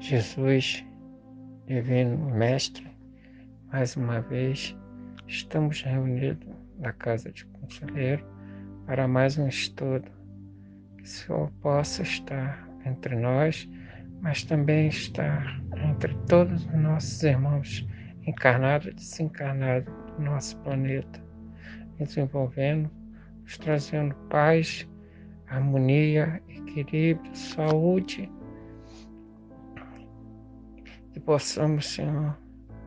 Jesus, Divino Mestre, mais uma vez estamos reunidos na Casa de Conselheiro para mais um estudo, que o Senhor possa estar entre nós, mas também estar entre todos os nossos irmãos encarnados e desencarnados do nosso planeta, desenvolvendo, nos trazendo paz, harmonia, equilíbrio, saúde, que possamos ser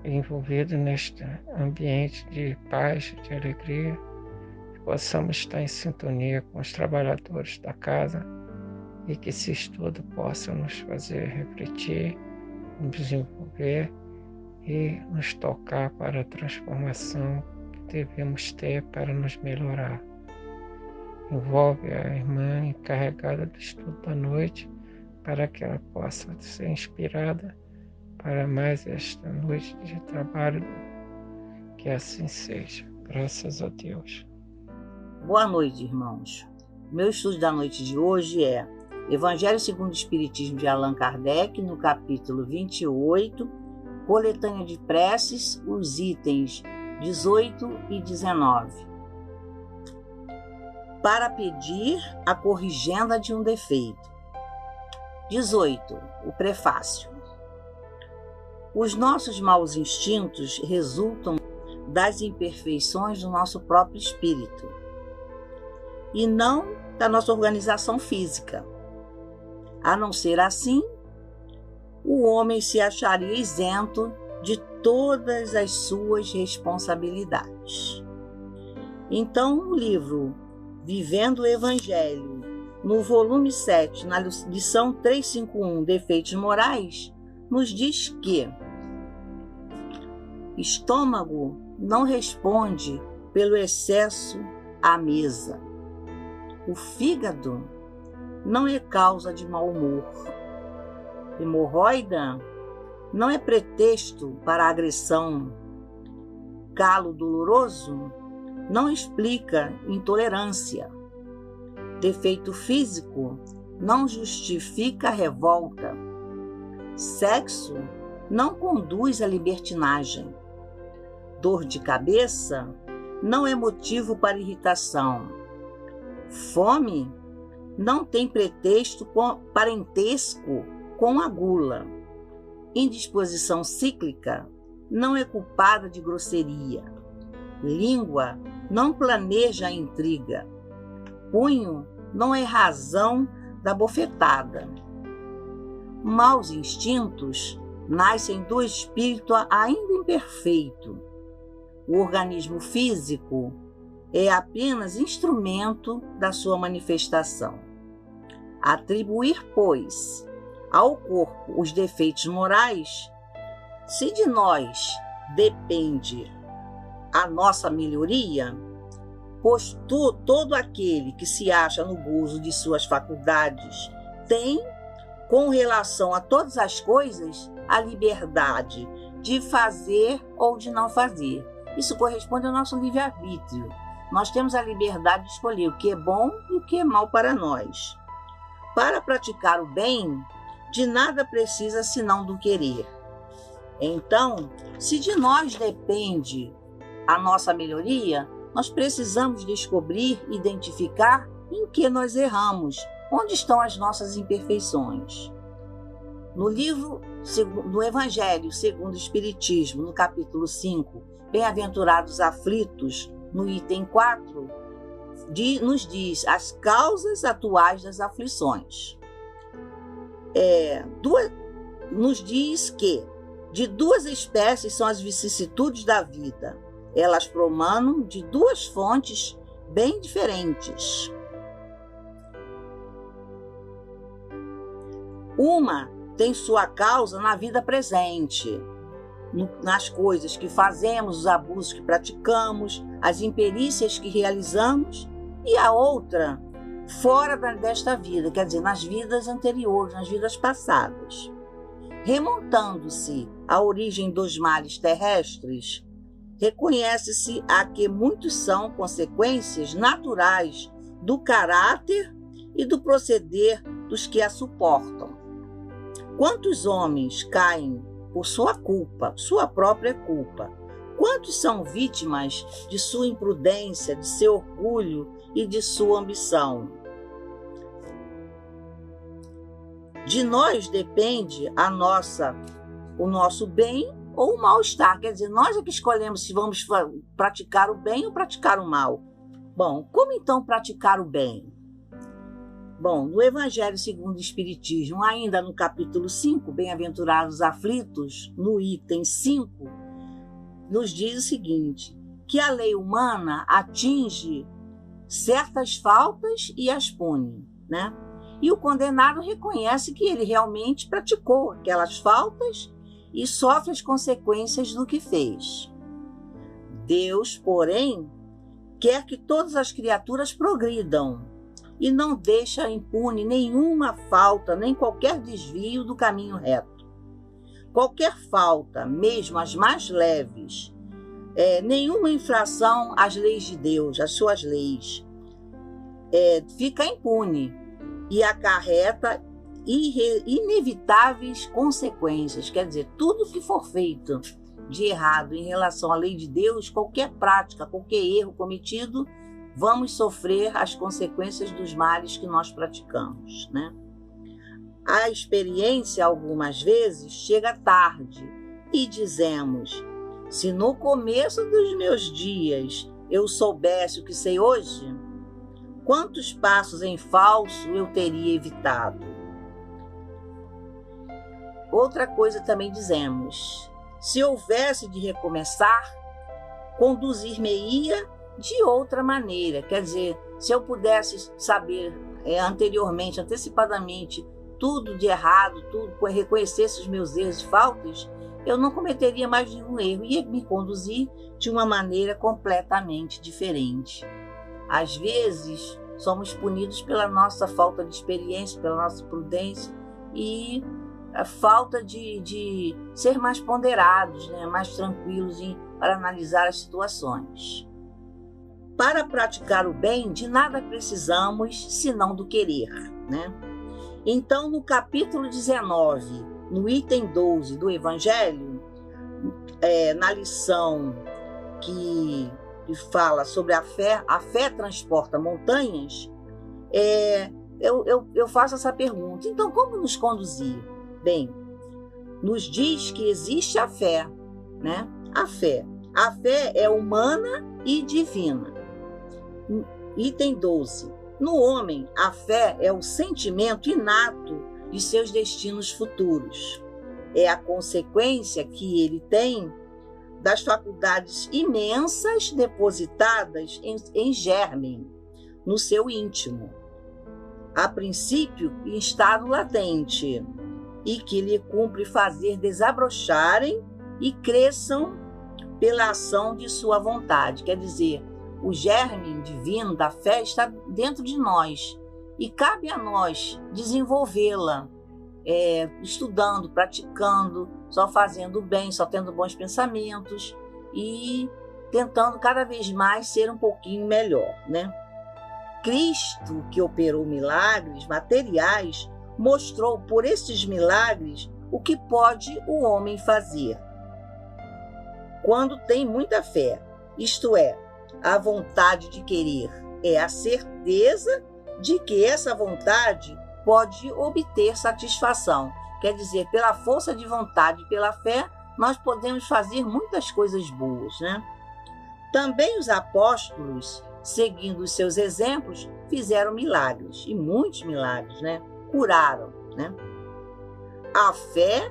envolvidos neste ambiente de paz, de alegria, que possamos estar em sintonia com os trabalhadores da casa e que esse estudo possa nos fazer refletir, nos desenvolver e nos tocar para a transformação que devemos ter para nos melhorar. Envolve a irmã encarregada do estudo da noite para que ela possa ser inspirada para mais esta noite de trabalho, que assim seja. Graças a Deus. Boa noite, irmãos. Meu estudo da noite de hoje é Evangelho segundo o Espiritismo de Allan Kardec, no capítulo 28, Coletânea de Preces, os itens 18 e 19. Para pedir a corrigenda de um defeito. 18. O prefácio. Os nossos maus instintos resultam das imperfeições do nosso próprio espírito e não da nossa organização física. A não ser assim, o homem se acharia isento de todas as suas responsabilidades. Então, o livro Vivendo o Evangelho, no volume 7, na lição 351, Defeitos Morais, nos diz que estômago não responde pelo excesso à mesa. O fígado não é causa de mau humor. Hemorroida não é pretexto para agressão. Calo doloroso não explica intolerância. Defeito físico não justifica revolta. Sexo não conduz à libertinagem. Dor de cabeça não é motivo para irritação. Fome não tem parentesco com a gula. Indisposição cíclica não é culpada de grosseria. Língua não planeja a intriga. Punho não é razão da bofetada. Maus instintos nascem do espírito ainda imperfeito. O organismo físico é apenas instrumento da sua manifestação. Atribuir, pois, ao corpo os defeitos morais, se de nós depende a nossa melhoria, pois todo aquele que se acha no gozo de suas faculdades tem, com relação a todas as coisas, a liberdade de fazer ou de não fazer. Isso corresponde ao nosso livre-arbítrio. Nós temos a liberdade de escolher o que é bom e o que é mal para nós. Para praticar o bem, de nada precisa senão do querer. Então, se de nós depende a nossa melhoria, nós precisamos descobrir, identificar em que nós erramos, onde estão as nossas imperfeições. No livro do Evangelho segundo o Espiritismo, no capítulo 5, Bem-aventurados aflitos, no item 4, nos diz as causas atuais das aflições. Nos diz que de duas espécies são as vicissitudes da vida. Elas promanam de duas fontes bem diferentes. Uma tem sua causa na vida presente, nas coisas que fazemos, os abusos que praticamos, as imperícias que realizamos, e a outra fora desta vida, quer dizer, nas vidas anteriores, nas vidas passadas. Remontando-se à origem dos males terrestres, reconhece-se a que muitos são consequências naturais do caráter e do proceder dos que a suportam. Quantos homens caem por sua culpa, sua própria culpa? Quantos são vítimas de sua imprudência, de seu orgulho e de sua ambição? De nós depende o nosso bem ou o mal-estar. Quer dizer, nós é que escolhemos se vamos praticar o bem ou praticar o mal. Bom, como então praticar o bem? Bom, no Evangelho segundo o Espiritismo, ainda no capítulo 5, Bem-aventurados os aflitos, no item 5, nos diz o seguinte, que a lei humana atinge certas faltas e as pune, né? E o condenado reconhece que ele realmente praticou aquelas faltas e sofre as consequências do que fez. Deus, porém, quer que todas as criaturas progridam e não deixa impune nenhuma falta, nem qualquer desvio do caminho reto. Qualquer falta, mesmo as mais leves, nenhuma infração às leis de Deus, às suas leis, fica impune e acarreta inevitáveis consequências. Quer dizer, tudo que for feito de errado em relação à lei de Deus, qualquer prática, qualquer erro cometido, vamos sofrer as consequências dos males que nós praticamos, né? A experiência, algumas vezes, chega tarde e dizemos, se no começo dos meus dias eu soubesse o que sei hoje, quantos passos em falso eu teria evitado? Outra coisa também dizemos, se houvesse de recomeçar, conduzir-me-ia de outra maneira. Quer dizer, se eu pudesse saber anteriormente, antecipadamente, tudo de errado, tudo, reconhecesse os meus erros e faltas, eu não cometeria mais nenhum erro, ia me conduzir de uma maneira completamente diferente. Às vezes, somos punidos pela nossa falta de experiência, pela nossa prudência e a falta de ser mais ponderados, né, mais tranquilos para analisar as situações. Para praticar o bem, de nada precisamos senão do querer, né? Então, no capítulo 19, no item 12 do Evangelho, na lição que fala sobre a fé transporta montanhas, eu faço essa pergunta. Então, como nos conduzir? Bem, nos diz que existe a fé, né? A fé é humana e divina. Item 12. No homem, a fé é o sentimento inato de seus destinos futuros. É a consequência que ele tem das faculdades imensas depositadas em germe, no seu íntimo, a princípio em estado latente, e que lhe cumpre fazer desabrocharem e cresçam pela ação de sua vontade. Quer dizer, o germe divino da fé está dentro de nós e cabe a nós desenvolvê-la, estudando, praticando, só fazendo o bem, só tendo bons pensamentos e tentando cada vez mais ser um pouquinho melhor, né? Cristo, que operou milagres materiais, mostrou por esses milagres o que pode o homem fazer quando tem muita fé, isto é, a vontade de querer, é a certeza de que essa vontade pode obter satisfação. Quer dizer, pela força de vontade e pela fé, nós podemos fazer muitas coisas boas, né? Também os apóstolos, seguindo os seus exemplos, fizeram milagres, e muitos milagres, né? Curaram, né? A fé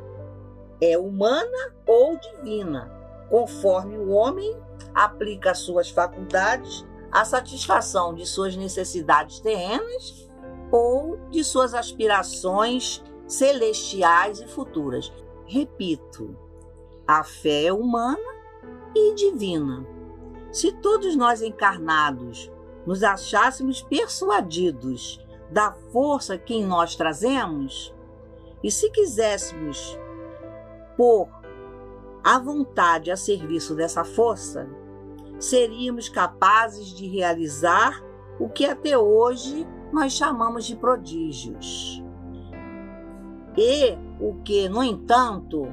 é humana ou divina, conforme o homem aplica às suas faculdades a satisfação de suas necessidades terrenas ou de suas aspirações celestiais e futuras. Repito, a fé é humana e divina. Se todos nós encarnados nos achássemos persuadidos da força que em nós trazemos, e se quiséssemos pôr a vontade a serviço dessa força, seríamos capazes de realizar o que até hoje nós chamamos de prodígios. E o que, no entanto,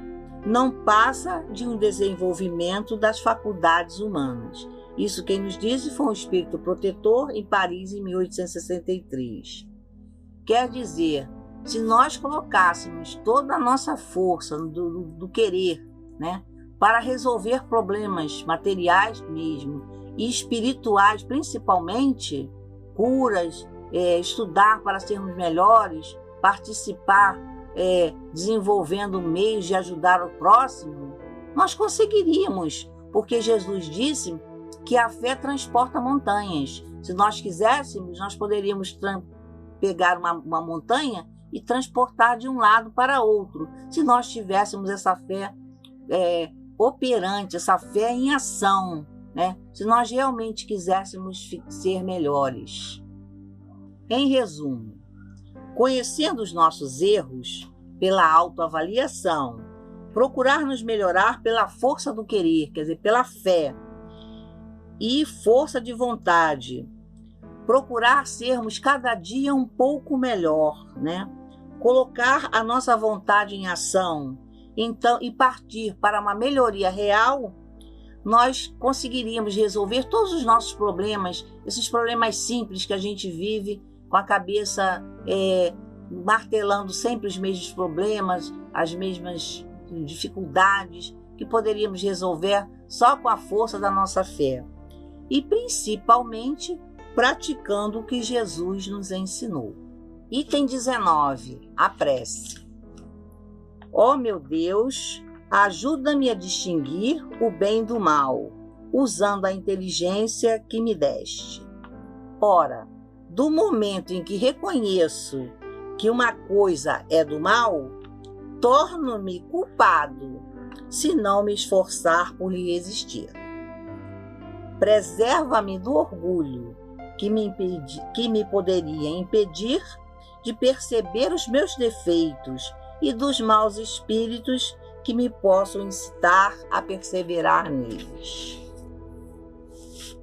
não passa de um desenvolvimento das faculdades humanas. Isso quem nos disse foi um espírito protetor em Paris em 1863. Quer dizer, se nós colocássemos toda a nossa força do querer, né, para resolver problemas materiais mesmo e espirituais principalmente, curas, estudar para sermos melhores, participar, desenvolvendo meios de ajudar o próximo, nós conseguiríamos, porque Jesus disse que a fé transporta montanhas. Se nós quiséssemos, nós poderíamos pegar uma montanha e transportar de um lado para outro, se nós tivéssemos essa fé operante, essa fé em ação, né? Se nós realmente quiséssemos ser melhores. Em resumo, conhecendo os nossos erros pela autoavaliação, procurar nos melhorar pela força do querer, quer dizer, pela fé e força de vontade, procurar sermos cada dia um pouco melhor, né? Colocar a nossa vontade em ação, então, e partir para uma melhoria real, nós conseguiríamos resolver todos os nossos problemas, esses problemas simples que a gente vive com a cabeça martelando sempre os mesmos problemas, as mesmas dificuldades que poderíamos resolver só com a força da nossa fé. E principalmente praticando o que Jesus nos ensinou. Item 19, a prece. Ó meu Deus, ajuda-me a distinguir o bem do mal, usando a inteligência que me deste. Ora, do momento em que reconheço que uma coisa é do mal, torno-me culpado, se não me esforçar por lhe resistir. Preserva-me do orgulho que me poderia impedir de perceber os meus defeitos e dos maus espíritos que me possam incitar a perseverar neles.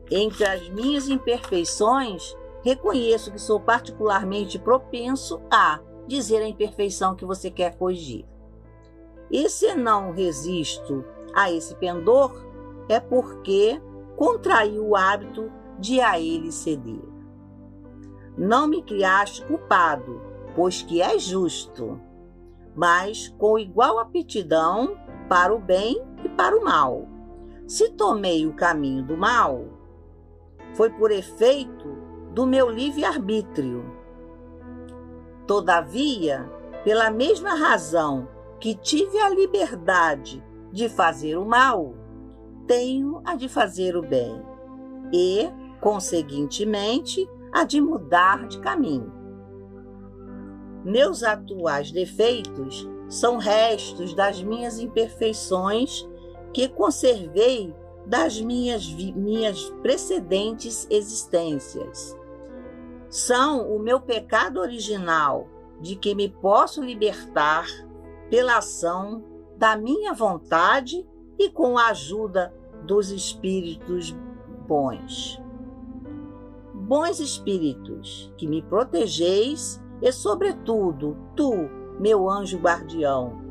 Entre as minhas imperfeições, reconheço que sou particularmente propenso a dizer a imperfeição que você quer corrigir. E se não resisto a esse pendor, é porque contraí o hábito de a ele ceder. Não me criaste culpado, pois que és justo, mas com igual aptidão para o bem e para o mal. Se tomei o caminho do mal, foi por efeito do meu livre-arbítrio. Todavia, pela mesma razão que tive a liberdade de fazer o mal, tenho a de fazer o bem e, conseguintemente, a de mudar de caminho. Meus atuais defeitos são restos das minhas imperfeições que conservei das minhas precedentes existências. São o meu pecado original, de que me posso libertar pela ação da minha vontade e com a ajuda dos espíritos bons. Bons espíritos, que me protegeis e, sobretudo, tu, meu anjo guardião,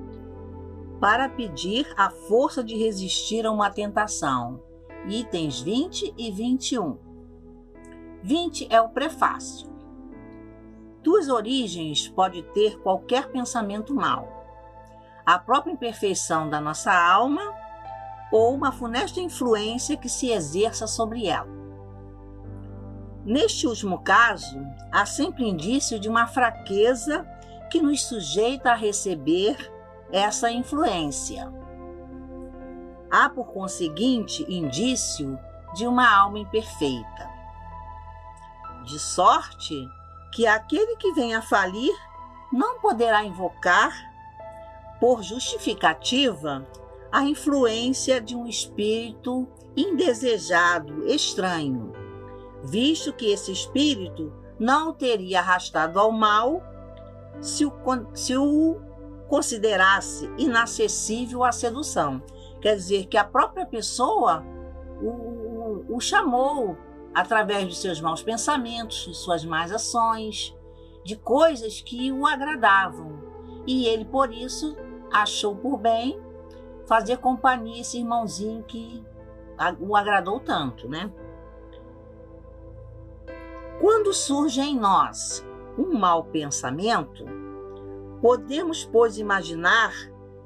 para pedir a força de resistir a uma tentação. Itens 20 e 21. 20 é o prefácio. Tuas origens pode ter qualquer pensamento mau, a própria imperfeição da nossa alma ou uma funesta influência que se exerça sobre ela. Neste último caso, há sempre indício de uma fraqueza que nos sujeita a receber essa influência. Há, por conseguinte, indício de uma alma imperfeita. De sorte que aquele que venha a falir não poderá invocar, por justificativa, a influência de um espírito indesejado, estranho, visto que esse espírito não o teria arrastado ao mal se o considerasse inacessível à sedução. Quer dizer, que a própria pessoa o chamou através de seus maus pensamentos, de suas más ações, de coisas que o agradavam. e ele, por isso, achou por bem fazer companhia a esse irmãozinho que o agradou tanto, né? Quando surge em nós um mau pensamento, podemos, pois, imaginar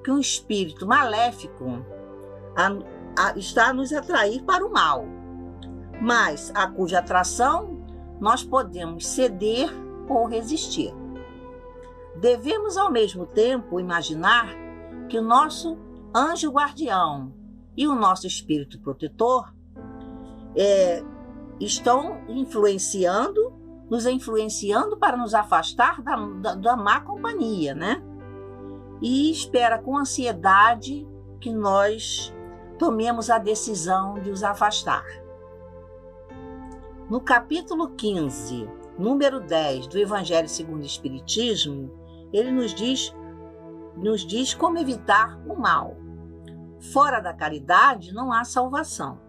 que um espírito maléfico está a nos atrair para o mal, mas a cuja atração nós podemos ceder ou resistir. Devemos, ao mesmo tempo, imaginar que o nosso anjo guardião e o nosso espírito protetor estão nos influenciando para nos afastar da má companhia, né? E espera com ansiedade que nós tomemos a decisão de os afastar. No capítulo 15, número 10 do Evangelho segundo o Espiritismo, ele nos diz como evitar o mal. Fora da caridade não há salvação.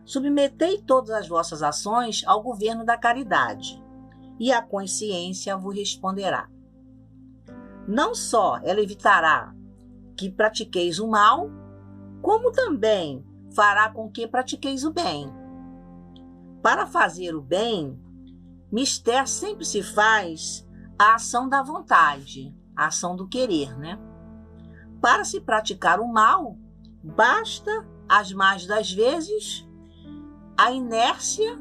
Submetei todas as vossas ações ao governo da caridade, e a consciência vos responderá. Não só ela evitará que pratiqueis o mal, como também fará com que pratiqueis o bem. Para fazer o bem, mister sempre se faz a ação da vontade, a ação do querer, né? Para se praticar o mal, basta, as mais das vezes, a inércia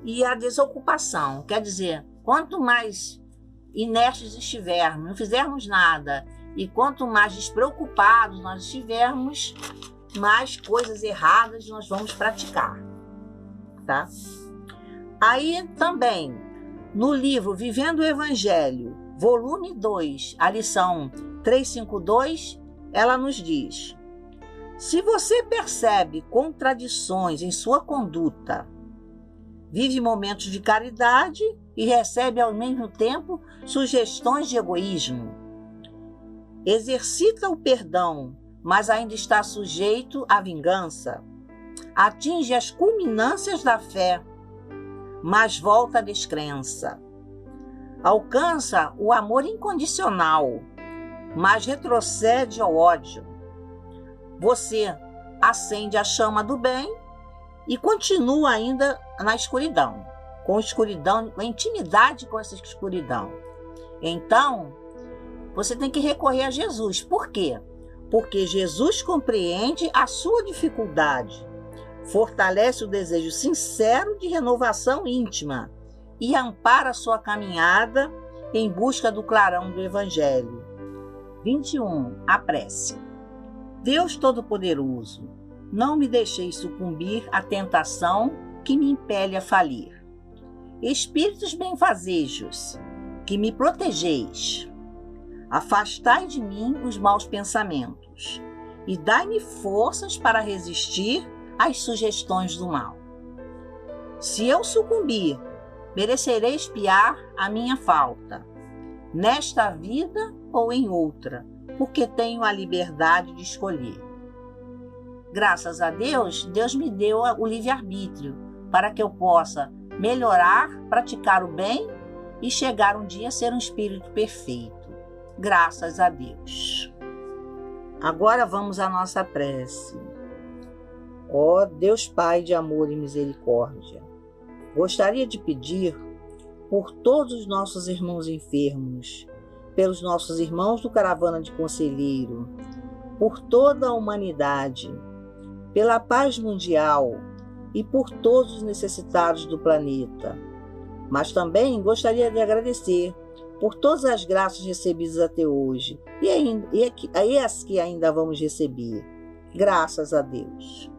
e a desocupação. Quer dizer, quanto mais inertes estivermos, não fizermos nada, e quanto mais despreocupados nós estivermos, mais coisas erradas nós vamos praticar, tá? Aí também, no livro Vivendo o Evangelho, volume 2, a lição 352, ela nos diz: se você percebe contradições em sua conduta, vive momentos de caridade e recebe ao mesmo tempo sugestões de egoísmo, exercita o perdão, mas ainda está sujeito à vingança, atinge as culminâncias da fé, mas volta à descrença, alcança o amor incondicional, mas retrocede ao ódio. Você acende a chama do bem e continua ainda na escuridão, com intimidade com essa escuridão. Então, você tem que recorrer a Jesus. Por quê? Porque Jesus compreende a sua dificuldade, fortalece o desejo sincero de renovação íntima e ampara a sua caminhada em busca do clarão do Evangelho. 21. A prece. Deus Todo-Poderoso, não me deixeis sucumbir à tentação que me impele a falir. Espíritos benfazejos, que me protegeis, afastai de mim os maus pensamentos e dai-me forças para resistir às sugestões do mal. Se eu sucumbir, merecerei expiar a minha falta, nesta vida ou em outra, porque tenho a liberdade de escolher. Graças a Deus, Deus me deu o livre-arbítrio para que eu possa melhorar, praticar o bem e chegar um dia a ser um espírito perfeito. Graças a Deus. Agora vamos à nossa prece. Ó Deus Pai de amor e misericórdia, gostaria de pedir por todos os nossos irmãos enfermos, pelos nossos irmãos do Caravana de Conselheiro, por toda a humanidade, pela paz mundial e por todos os necessitados do planeta. Mas também gostaria de agradecer por todas as graças recebidas até hoje e as que ainda vamos receber. Graças a Deus.